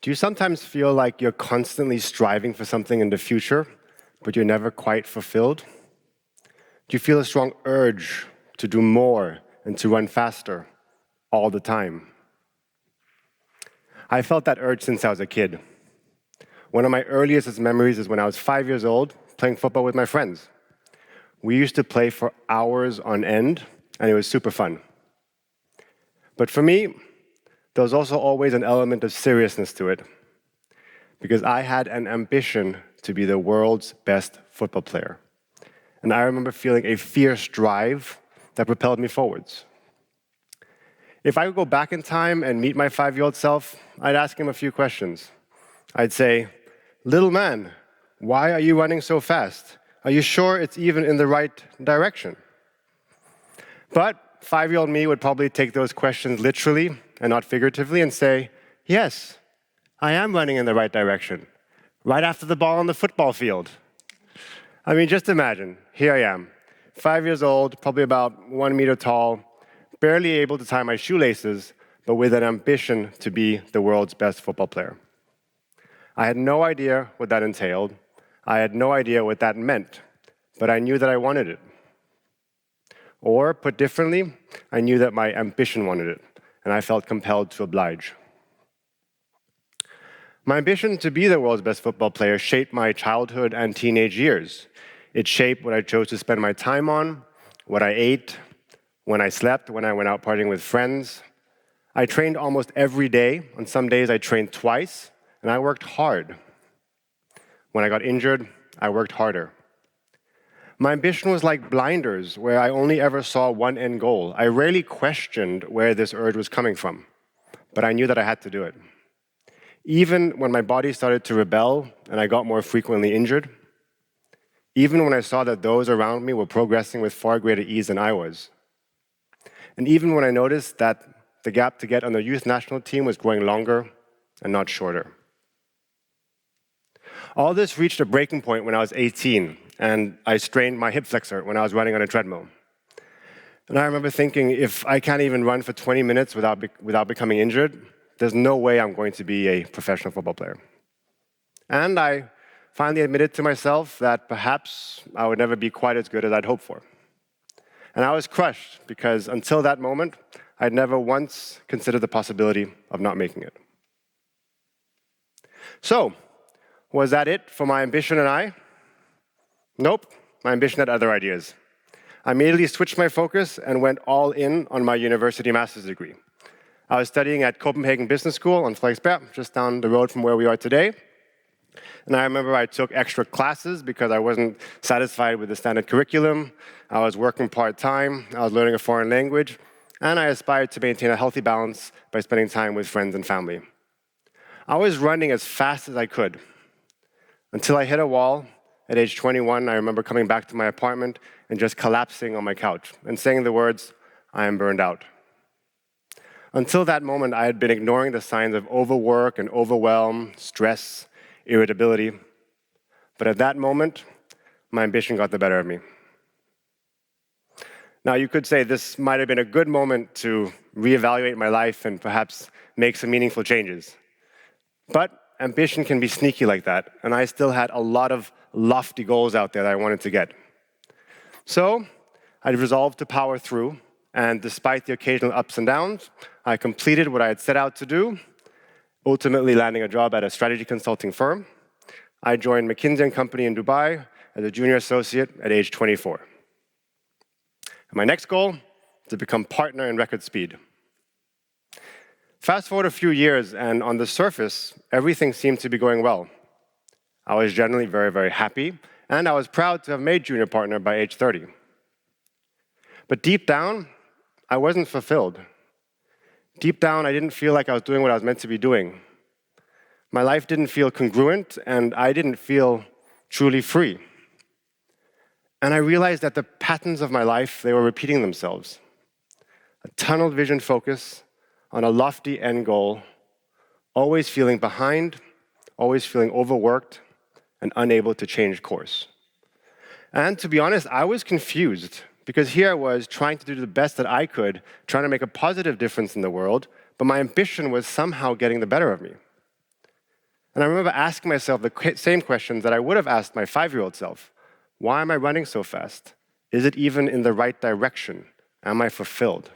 Do you sometimes feel like you're constantly striving for something in the future, but you're never quite fulfilled? Do you feel a strong urge to do more and to run faster all the time? I felt that urge since I was a kid. One of my earliest memories is when I was 5 years old, playing football with my friends. We used to play for hours on end, and it was super fun. But for me, there was also always an element of seriousness to it, because I had an ambition to be the world's best football player. And I remember feeling a fierce drive that propelled me forwards. If I could go back in time and meet my 5-year-old self, I'd ask him a few questions. I'd say, "Little man, why are you running so fast? Are you sure it's even in the right direction?" But 5-year-old me would probably take those questions literally and not figuratively and say, "Yes, I am running in the right direction, right after the ball on the football field." I mean, just imagine, here I am, 5 years old, probably about 1 meter tall, barely able to tie my shoelaces, but with an ambition to be the world's best football player. I had no idea what that entailed. I had no idea what that meant, but I knew that I wanted it. Or, put differently, I knew that my ambition wanted it, and I felt compelled to oblige. My ambition to be the world's best football player shaped my childhood and teenage years. It shaped what I chose to spend my time on, what I ate, when I slept, when I went out partying with friends. I trained almost every day. On some days I trained twice, and I worked hard. When I got injured, I worked harder. My ambition was like blinders, where I only ever saw one end goal. I rarely questioned where this urge was coming from, but I knew that I had to do it. Even when my body started to rebel and I got more frequently injured, even when I saw that those around me were progressing with far greater ease than I was, and even when I noticed that the gap to get on the youth national team was growing longer and not shorter. All this reached a breaking point when I was 18, and I strained my hip flexor when I was running on a treadmill. And I remember thinking, if I can't even run for 20 minutes without becoming injured, there's no way I'm going to be a professional football player. And I finally admitted to myself that perhaps I would never be quite as good as I'd hoped for. And I was crushed, because until that moment, I'd never once considered the possibility of not making it. So, was that it for my ambition and I? Nope, my ambition had other ideas. I immediately switched my focus and went all in on my university master's degree. I was studying at Copenhagen Business School on Frederiksberg, just down the road from where we are today. And I remember I took extra classes because I wasn't satisfied with the standard curriculum. I was working part-time, I was learning a foreign language, and I aspired to maintain a healthy balance by spending time with friends and family. I was running as fast as I could, until I hit a wall. At age 21, I remember coming back to my apartment and just collapsing on my couch and saying the words, "I am burned out." Until that moment, I had been ignoring the signs of overwork and overwhelm, stress, irritability. But at that moment, my ambition got the better of me. Now, you could say this might have been a good moment to reevaluate my life and perhaps make some meaningful changes. But ambition can be sneaky like that, and I still had a lot of lofty goals out there that I wanted to get. So I resolved to power through, and despite the occasional ups and downs, I completed what I had set out to do, ultimately landing a job at a strategy consulting firm. I joined McKinsey & Company in Dubai as a junior associate at age 24. And my next goal is to become partner in record speed. Fast forward a few years, and on the surface, everything seemed to be going well. I was generally very, very happy, and I was proud to have made junior partner by age 30. But deep down, I wasn't fulfilled. Deep down, I didn't feel like I was doing what I was meant to be doing. My life didn't feel congruent, and I didn't feel truly free. And I realized that the patterns of my life, they were repeating themselves. A tunnel vision focus on a lofty end goal, always feeling behind, always feeling overworked, and unable to change course. And to be honest, I was confused, because here I was trying to do the best that I could, trying to make a positive difference in the world, but my ambition was somehow getting the better of me. And I remember asking myself the same questions that I would have asked my 5-year-old self. Why am I running so fast? Is it even in the right direction? Am I fulfilled?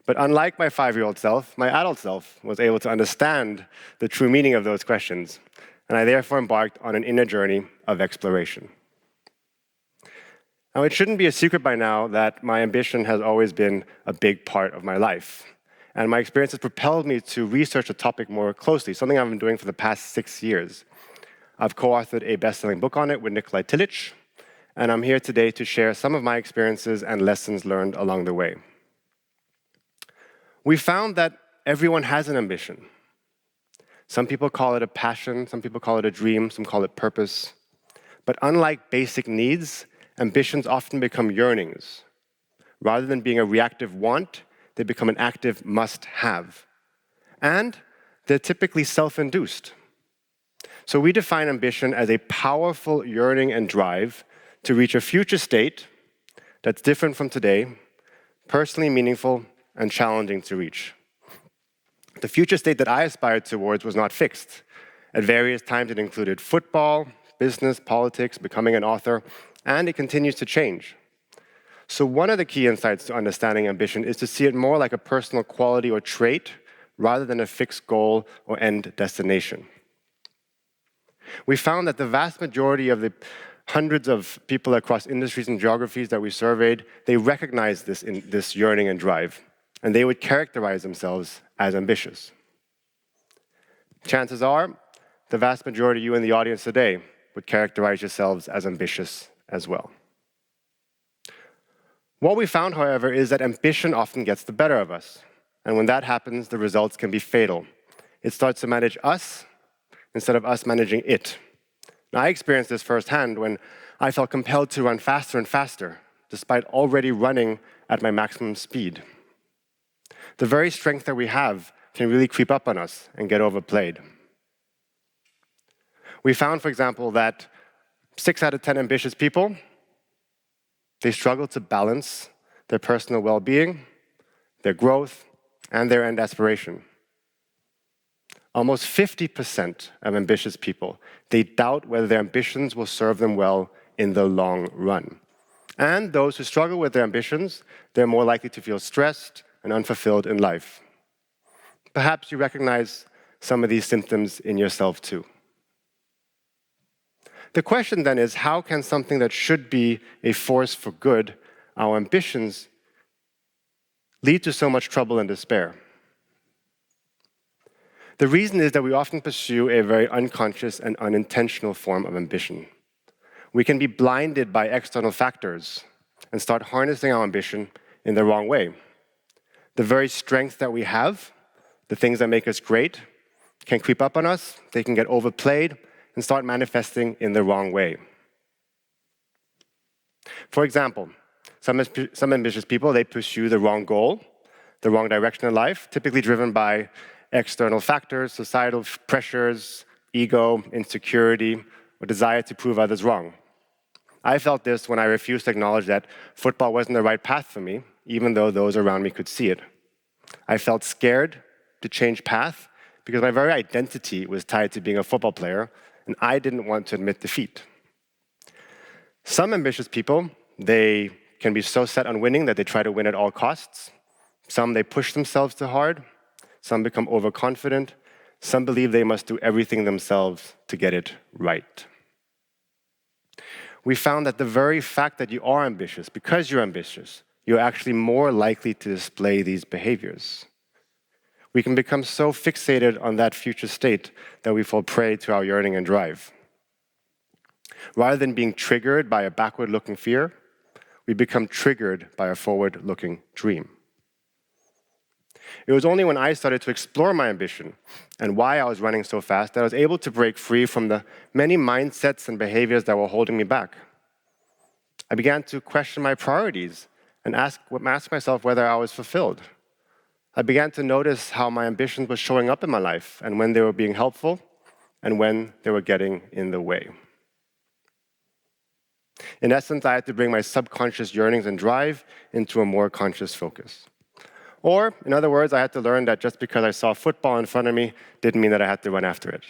But unlike my 5-year-old self, my adult self was able to understand the true meaning of those questions, and I therefore embarked on an inner journey of exploration. Now, it shouldn't be a secret by now that my ambition has always been a big part of my life, and my experiences propelled me to research the topic more closely, something I've been doing for the past 6 years. I've co-authored a best-selling book on it with Nicolai, and I'm here today to share some of my experiences and lessons learned along the way. We found that everyone has an ambition. Some people call it a passion, some people call it a dream, some call it purpose. But unlike basic needs, ambitions often become yearnings. Rather than being a reactive want, they become an active must-have. And they're typically self-induced. So we define ambition as a powerful yearning and drive to reach a future state that's different from today, personally meaningful, and challenging to reach. The future state that I aspired towards was not fixed. At various times it included football, business, politics, becoming an author, and it continues to change. So one of the key insights to understanding ambition is to see it more like a personal quality or trait rather than a fixed goal or end destination. We found that the vast majority of the hundreds of people across industries and geographies that we surveyed, they recognized this yearning and drive, and they would characterize themselves as ambitious. Chances are, the vast majority of you in the audience today would characterize yourselves as ambitious as well. What we found, however, is that ambition often gets the better of us, and when that happens, the results can be fatal. It starts to manage us instead of us managing it. Now, I experienced this firsthand when I felt compelled to run faster and faster, despite already running at my maximum speed. The very strength that we have can really creep up on us and get overplayed. We found, for example, that 6 out of 10 ambitious people, they struggle to balance their personal well-being, their growth, and their end aspiration. Almost 50% of ambitious people, they doubt whether their ambitions will serve them well in the long run. And those who struggle with their ambitions, they're more likely to feel stressed and unfulfilled in life. Perhaps you recognize some of these symptoms in yourself too. The question then is, how can something that should be a force for good, our ambitions, lead to so much trouble and despair? The reason is that we often pursue a very unconscious and unintentional form of ambition. We can be blinded by external factors and start harnessing our ambition in the wrong way. The very strength that we have, the things that make us great, can creep up on us, they can get overplayed, and start manifesting in the wrong way. For example, some ambitious people, they pursue the wrong goal, the wrong direction in life, typically driven by external factors, societal pressures, ego, insecurity, or desire to prove others wrong. I felt this when I refused to acknowledge that football wasn't the right path for me, even though those around me could see it. I felt scared to change path because my very identity was tied to being a football player, and I didn't want to admit defeat. Some ambitious people, they can be so set on winning that they try to win at all costs. Some, they push themselves too hard. Some become overconfident. Some believe they must do everything themselves to get it right. We found that the very fact that you are ambitious, because you're ambitious, you're actually more likely to display these behaviors. We can become so fixated on that future state that we fall prey to our yearning and drive. Rather than being triggered by a backward-looking fear, we become triggered by a forward-looking dream. It was only when I started to explore my ambition and why I was running so fast that I was able to break free from the many mindsets and behaviors that were holding me back. I began to question my priorities and ask myself whether I was fulfilled. I began to notice how my ambitions were showing up in my life and when they were being helpful and when they were getting in the way. In essence, I had to bring my subconscious yearnings and drive into a more conscious focus. Or, in other words, I had to learn that just because I saw football in front of me didn't mean that I had to run after it.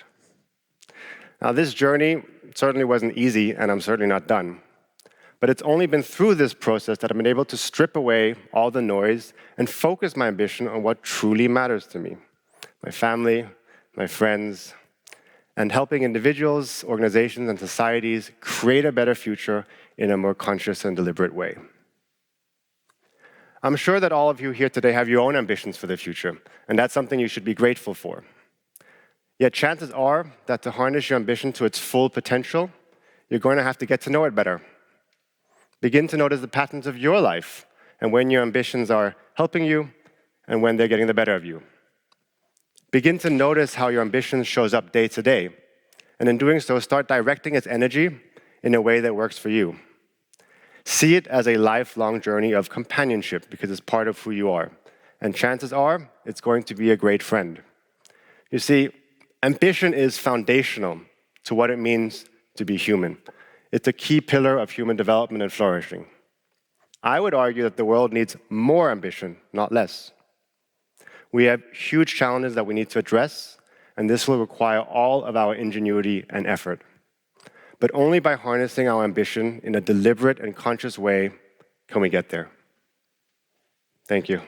Now, this journey certainly wasn't easy, and I'm certainly not done. But it's only been through this process that I've been able to strip away all the noise and focus my ambition on what truly matters to me: my family, my friends, and helping individuals, organizations, and societies create a better future in a more conscious and deliberate way. I'm sure that all of you here today have your own ambitions for the future, and that's something you should be grateful for. Yet chances are that to harness your ambition to its full potential, you're going to have to get to know it better. Begin to notice the patterns of your life and when your ambitions are helping you and when they're getting the better of you. Begin to notice how your ambition shows up day to day, and in doing so, start directing its energy in a way that works for you. See it as a lifelong journey of companionship because it's part of who you are. And chances are, it's going to be a great friend. You see, ambition is foundational to what it means to be human. It's a key pillar of human development and flourishing. I would argue that the world needs more ambition, not less. We have huge challenges that we need to address, and this will require all of our ingenuity and effort. But only by harnessing our ambition in a deliberate and conscious way can we get there. Thank you.